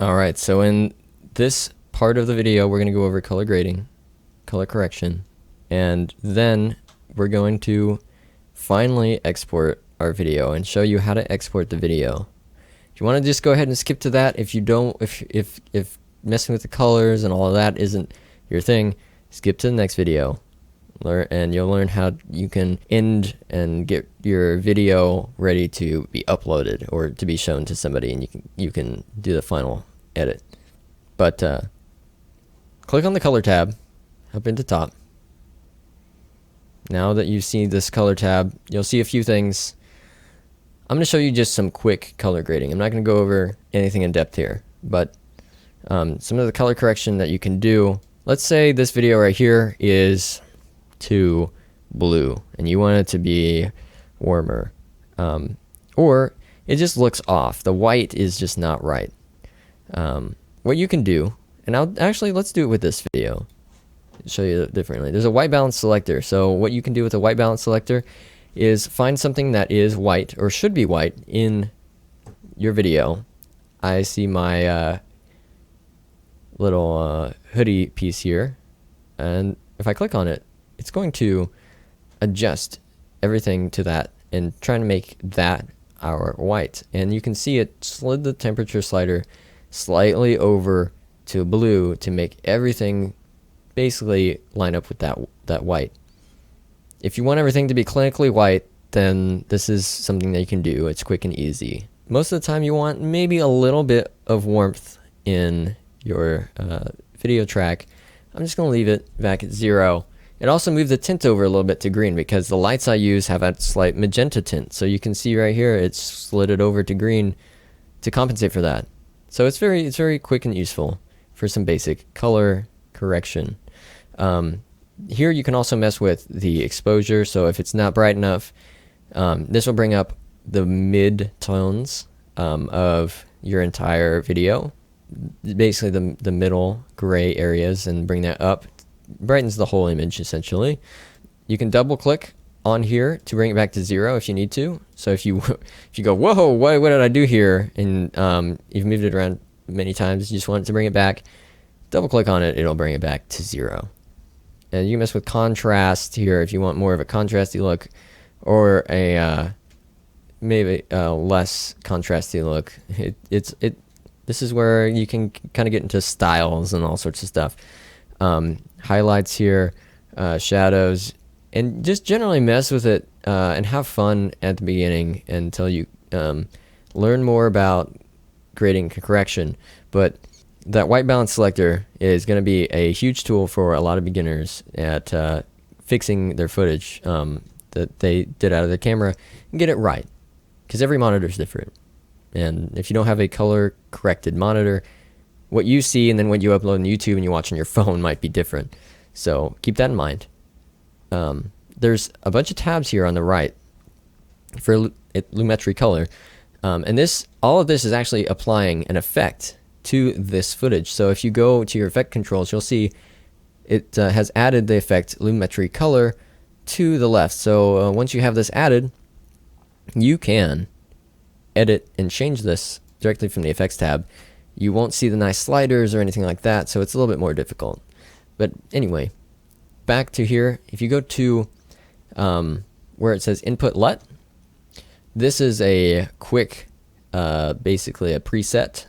Alright, so in this part of the video, we're going to go over color grading, color correction, and then we're going to finally export our video and show you how to export the video. If you want to just go ahead and skip to that, if you don't, if messing with the colors and all of that isn't your thing, skip to the next video. And you'll learn how you can end and get your video ready to be uploaded or to be shown to somebody, and you can do the final edit. But click on the color tab up into top. Now that you see this color tab, you'll see a few things. I'm going to show you just some quick color grading. I'm not going to go over anything in depth here, but some of the color correction that you can do. Let's say this video right here is to blue and you want it to be warmer, or it just looks off. The white is just not right. What you can do, and let's do it with this video, show you differently. There's a white balance selector. So what you can do with a white balance selector is find something that is white or should be white in your video. I see my little hoodie piece here, and if I click on it, it's going to adjust everything to that and trying to make that our white. And you can see it slid the temperature slider slightly over to blue to make everything basically line up with that white. If you want everything to be clinically white, then this is something that you can do. It's quick and easy. Most of the time you want maybe a little bit of warmth in your video track. I'm just going to leave it back at 0. And also move the tint over a little bit to green, because the lights I use have a slight magenta tint. So you can see right here it's slid it over to green to compensate for that. So it's very quick and useful for some basic color correction. Here you can also mess with the exposure. So if it's not bright enough, this will bring up the mid tones of your entire video, basically the middle gray areas, and bring that up. Brightens the whole image essentially. You can double click on here to bring it back to 0 if you need to. So if you go, whoa, what did I do here, and you've moved it around many times, you just want it to bring it back, double click on it, it'll bring it back to 0. And you can mess with contrast here if you want more of a contrasty look, or a maybe a less contrasty look. This is where you can kind of get into styles and all sorts of stuff. Highlights here, shadows, and just generally mess with it and have fun at the beginning until you learn more about grading correction. But that white balance selector is going to be a huge tool for a lot of beginners at fixing their footage that they did out of their camera and get it right, because every monitor is different. And if you don't have a color corrected monitor, what you see and then what you upload on YouTube and you watch on your phone might be different. So keep that in mind. There's a bunch of tabs here on the right for lumetri color. And all of this is actually applying an effect to this footage. So if you go to your effect controls, you'll see it has added the effect lumetri color to the left. So once you have this added, you can edit and change this directly from the effects tab. You won't see the nice sliders or anything like that, so it's a little bit more difficult. But anyway, back to here. If you go to where it says Input LUT, this is a quick, basically a preset,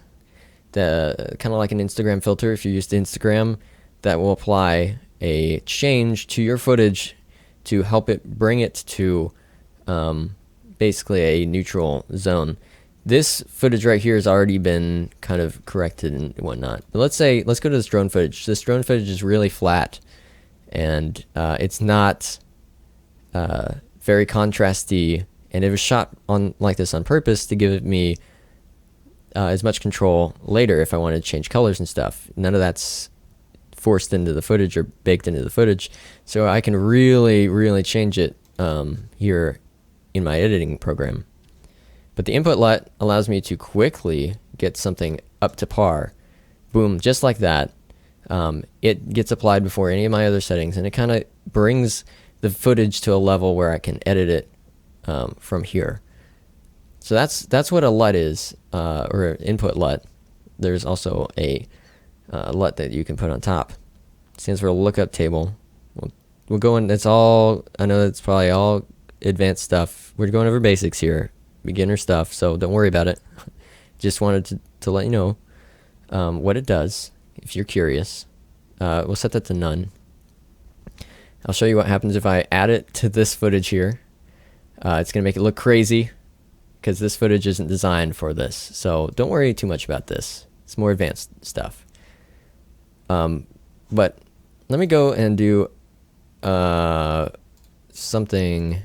kind of like an Instagram filter. If you're used to Instagram, that will apply a change to your footage to help it bring it to basically a neutral zone. This footage right here has already been kind of corrected and whatnot. But let's go to this drone footage. This drone footage is really flat, and it's not very contrasty, and it was shot on like this on purpose to give me as much control later if I wanted to change colors and stuff. None of that's forced into the footage or baked into the footage, so I can really change it here in my editing program. But the input LUT allows me to quickly get something up to par. Boom, just like that. It gets applied before any of my other settings, and it kind of brings the footage to a level where I can edit it from here. So that's what a LUT is, or input LUT. there's also a LUT that you can put on top. It stands for lookup table. We'll go in. It's all, I know it's probably all advanced stuff. We're going over basics here, beginner stuff, so don't worry about it. Just wanted to let you know what it does if you're curious. We'll set that to none. I'll show you what happens if I add it to this footage here. It's going to make it look crazy because this footage isn't designed for this. So don't worry too much about this. It's more advanced stuff. But let me go and do something.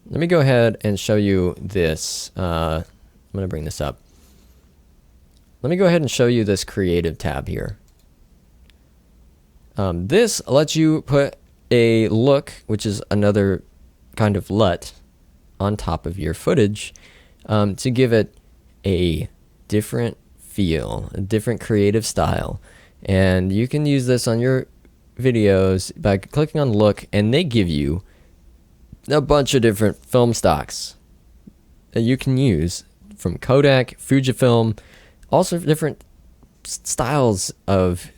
Let me go ahead and show you this. I'm going to bring this up. Let me go ahead and show you this creative tab here. This lets you put a look, which is another kind of LUT, on top of your footage to give it a different feel, a different creative style. And you can use this on your videos by clicking on look, and they give you a bunch of different film stocks that you can use from Kodak, Fujifilm, also different styles of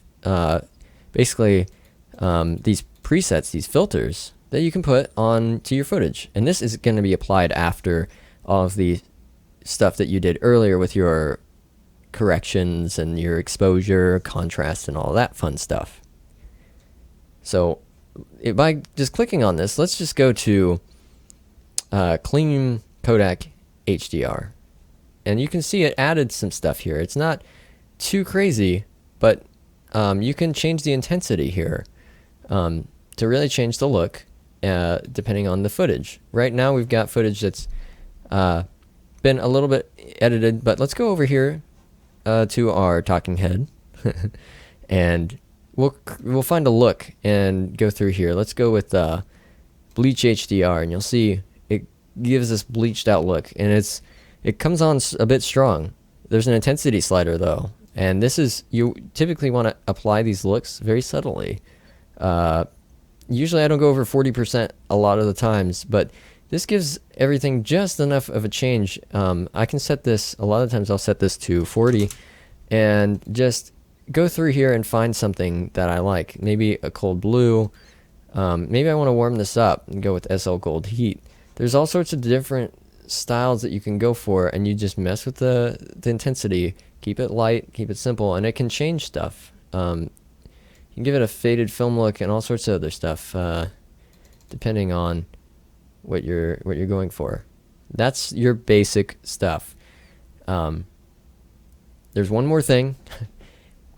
basically these presets, these filters that you can put on to your footage. And this is going to be applied after all of the stuff that you did earlier with your corrections and your exposure, contrast, and all that fun stuff. So by just clicking on this, let's just go to clean Kodak HDR. And you can see it added some stuff here. It's not too crazy, but you can change the intensity here to really change the look depending on the footage. Right now we've got footage that's been a little bit edited, but let's go over here to our talking head and we'll find a look and go through here. Let's go with bleach HDR, and you'll see it gives this bleached out look, and it comes on a bit strong. There's an intensity slider though, and this is, you typically want to apply these looks very subtly. Usually I don't go over 40% a lot of the times, but this gives everything just enough of a change. I can set this, a lot of times I'll set this to 40 and just go through here and find something that I like. Maybe a cold blue. Maybe I want to warm this up and go with SL Gold Heat. There's all sorts of different styles that you can go for, and you just mess with the intensity. Keep it light, keep it simple, and it can change stuff. You can give it a faded film look and all sorts of other stuff, depending on what you're going for. That's your basic stuff. There's one more thing.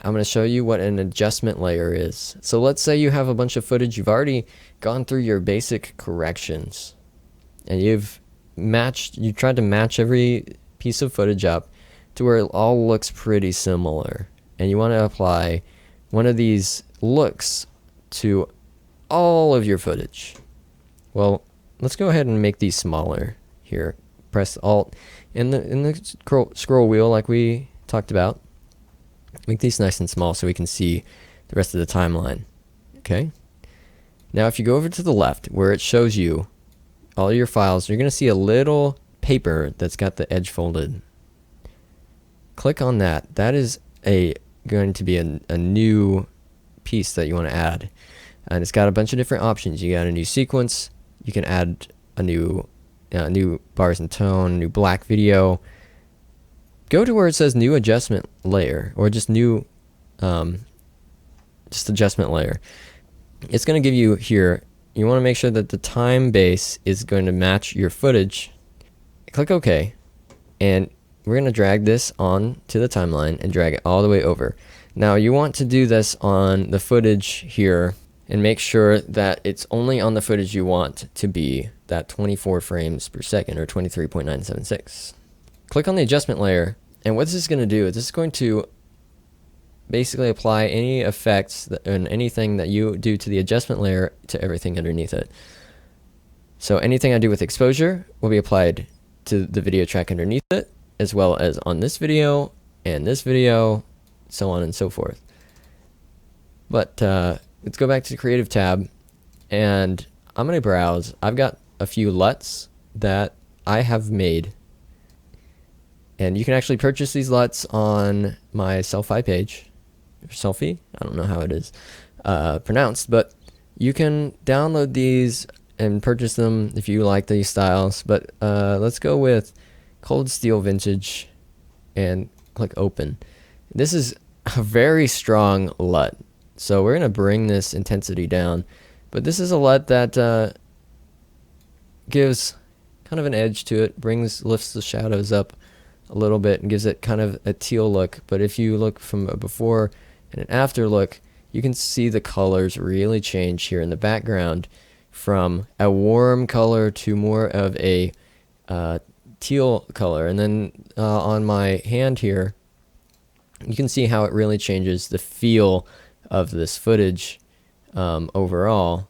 I'm going to show you what an adjustment layer is. So let's say you have a bunch of footage, you've already gone through your basic corrections, and you tried to match every piece of footage up to where it all looks pretty similar, and you want to apply one of these looks to all of your footage. Well, let's go ahead and make these smaller here. Press Alt in the scroll wheel like we talked about. Make these nice and small so we can see the rest of the timeline. Okay. Now if you go over to the left where it shows you all your files, you're going to see a little paper that's got the edge folded. Click on that. That is going to be a new piece that you want to add, and it's got a bunch of different options. You got a new sequence. You can add a new bars and tone, new black video. Go to where it says new adjustment layer, or just new just adjustment layer. It's going to give you here, you want to make sure that the time base is going to match your footage. Click OK, and we're going to drag this on to the timeline and drag it all the way over. Now you want to do this on the footage here and make sure that it's only on the footage you want to be that 24 frames per second, or 23.976. Click on the adjustment layer, and what this is going to do is this is going to basically apply any effects and anything that you do to the adjustment layer to everything underneath it. So anything I do with exposure will be applied to the video track underneath it, as well as on this video and this video, so on and so forth. But let's go back to the creative tab, and I'm going to browse. I've got a few LUTs that I have made, and you can actually purchase these LUTs on my Sellfy page. Sellfy? I don't know how it is pronounced, but you can download these and purchase them if you like these styles. But let's go with Cold Steel Vintage and click open. This is a very strong LUT, so we're going to bring this intensity down. But this is a LUT that gives kind of an edge to it, lifts the shadows up a little bit and gives it kind of a teal look. But if you look from a before and an after look, you can see the colors really change here in the background from a warm color to more of a teal color. And then on my hand here, you can see how it really changes the feel of this footage overall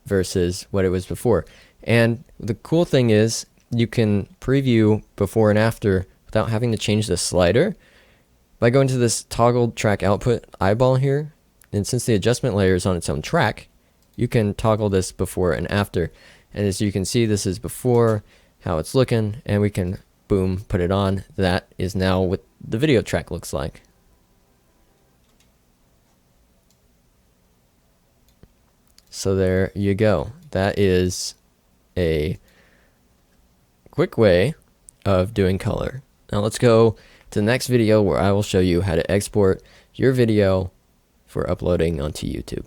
versus what it was before. And the cool thing is you can preview before and after without having to change the slider by going to this toggled track output eyeball here. And since the adjustment layer is on its own track, you can toggle this before and after. And as you can see, this is before, how it's looking, and we can boom, put it on. That is now what the video track looks like. So there you go. That is a quick way of doing color. Now let's go to the next video where I will show you how to export your video for uploading onto YouTube.